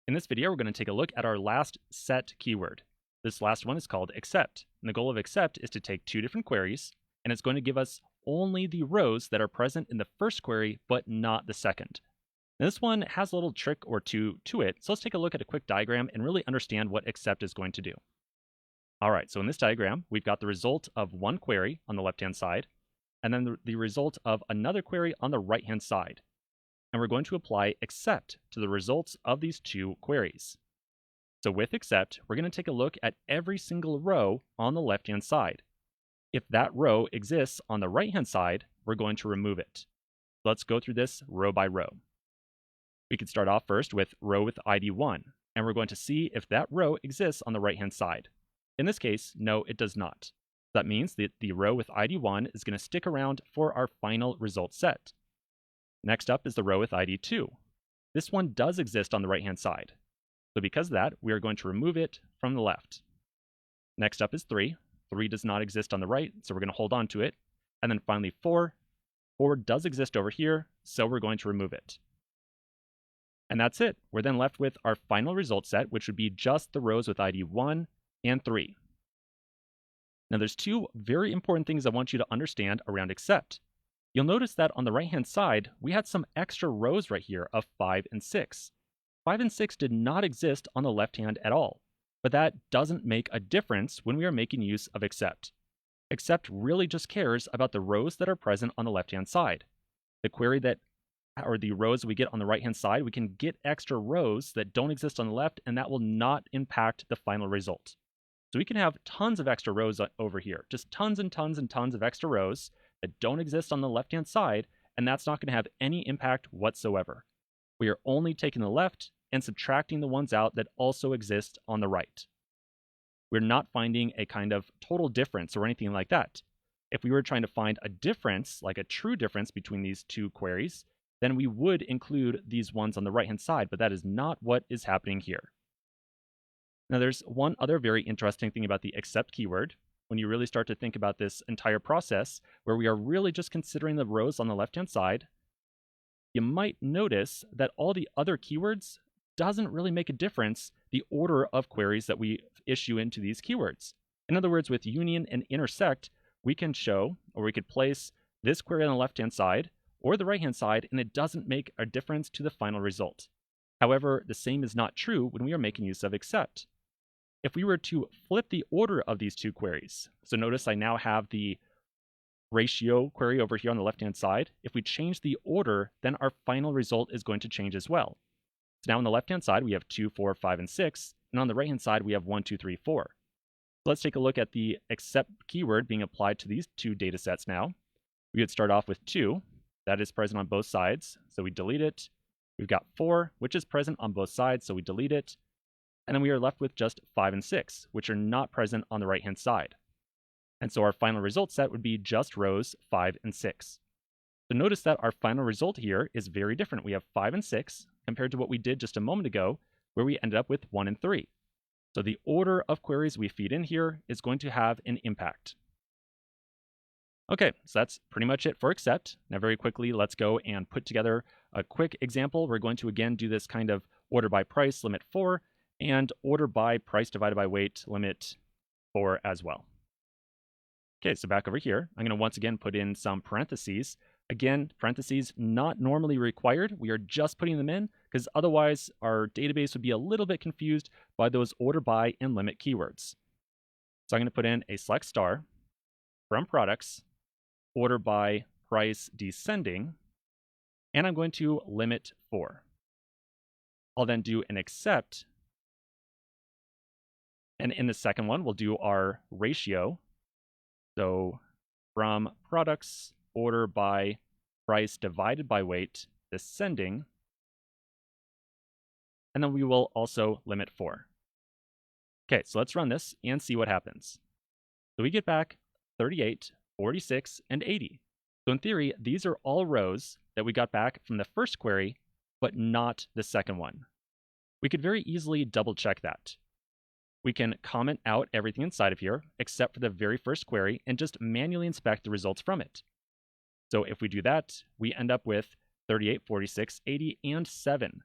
In this video, we're going to take a look at our last set keyword. This last one is called except. And the goal of except is to take two different queries, and it's going to give us only the rows that are present in the first query, but not the second. Now, this one has a little trick or two to it, so let's take a look at a quick diagram and really understand what except is going to do. All right, so in this diagram, we've got the result of one query on the left-hand side, and then the result of another query on the right-hand side. And we're going to apply except to the results of these two queries. So with except, we're going to take a look at every single row on the left-hand side. If that row exists on the right-hand side, we're going to remove it. Let's go through this row by row. We can start off first with row with ID 1, and we're going to see if that row exists on the right-hand side. In this case, no, it does not. That means that the row with ID 1 is going to stick around for our final result set. Next up is the row with ID 2. This one does exist on the right-hand side. So because of that, we are going to remove it from the left. Next up is 3. 3 does not exist on the right, so we're going to hold on to it. And then finally 4. 4 does exist over here, so we're going to remove it. And that's it. We're then left with our final result set, which would be just the rows with ID 1 and 3. Now there's two very important things I want you to understand around except. You'll notice that on the right-hand side, we had some extra rows right here of 5 and 6. 5 and 6 did not exist on the left hand at all, but that doesn't make a difference when we are making use of except. Except really just cares about the rows that are present on the left-hand side. The query that, or the rows we get on the right-hand side, we can get extra rows that don't exist on the left, and that will not impact the final result. So we can have tons of extra rows over here, just tons and tons and tons of extra rows that don't exist on the left-hand side, and that's not going to have any impact whatsoever. We are only taking the left and subtracting the ones out that also exist on the right. We're not finding a kind of total difference or anything like that. If we were trying to find a difference, like a true difference between these two queries, then we would include these ones on the right-hand side, but that is not what is happening here. Now, there's one other very interesting thing about the except keyword. When you really start to think about this entire process, where we are really just considering the rows on the left-hand side, you might notice that all the other keywords doesn't really make a difference the order of queries that we issue into these keywords. In other words, with union and intersect, we can show, or we could place this query on the left-hand side or the right-hand side, and it doesn't make a difference to the final result. However, the same is not true when we are making use of except. If we were to flip the order of these two queries, so notice I now have the ratio query over here on the left-hand side. If we change the order, then our final result is going to change as well. So now on the left-hand side, we have 2, 4, 5, and 6, and on the right-hand side, we have 1, 2, 3, 4. So let's take a look at the except keyword being applied to these two data sets now. We would start off with 2. That is present on both sides, so we delete it. We've got 4, which is present on both sides, so we delete it. And then we are left with just 5 and 6, which are not present on the right-hand side. And so our final result set would be just rows 5 and 6. So notice that our final result here is very different. We have 5 and 6 compared to what we did just a moment ago, where we ended up with 1 and 3. So the order of queries we feed in here is going to have an impact. Okay, so that's pretty much it for except. Now very quickly, let's go and put together a quick example. We're going to again do this kind of order by price, limit 4, and order by price divided by weight, limit 4 as well. Okay, so back over here, I'm going to once again put in some parentheses. Again, parentheses not normally required. We are just putting them in because otherwise our database would be a little bit confused by those order by and limit keywords. So I'm going to put in a select star from products, order by price descending, and I'm going to limit 4. I'll then do an except. And in the second one, we'll do our ratio. So from products, order by price divided by weight, descending. And then we will also limit 4. Okay, so let's run this and see what happens. So we get back 38, 46, and 80. So in theory, these are all rows that we got back from the first query, but not the second one. We could very easily double check that. We can comment out everything inside of here, except for the very first query, and just manually inspect the results from it. So if we do that, we end up with 38, 46, 80, and 7.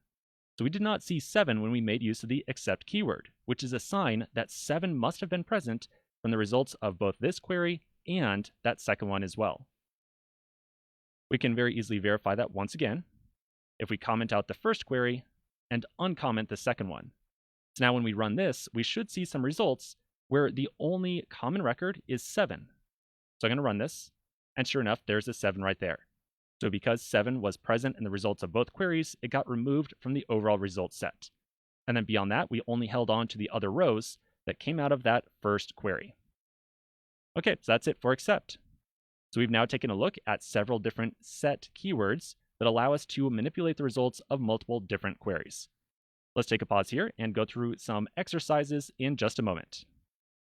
So So we did not see 7 when we made use of the except keyword, which is a sign that 7 must have been present from the results of both this query and that second one as well. We can very easily verify that once again if we comment out the first query and uncomment the second one. So now when we run this, we should see some results where the only common record is 7. So I'm going to run this, and sure enough, there's a 7 right there. So because 7 was present in the results of both queries, it got removed from the overall result set. And then beyond that, we only held on to the other rows that came out of that first query. Okay, so that's it for except. So we've now taken a look at several different set keywords that allow us to manipulate the results of multiple different queries. Let's take a pause here and go through some exercises in just a moment.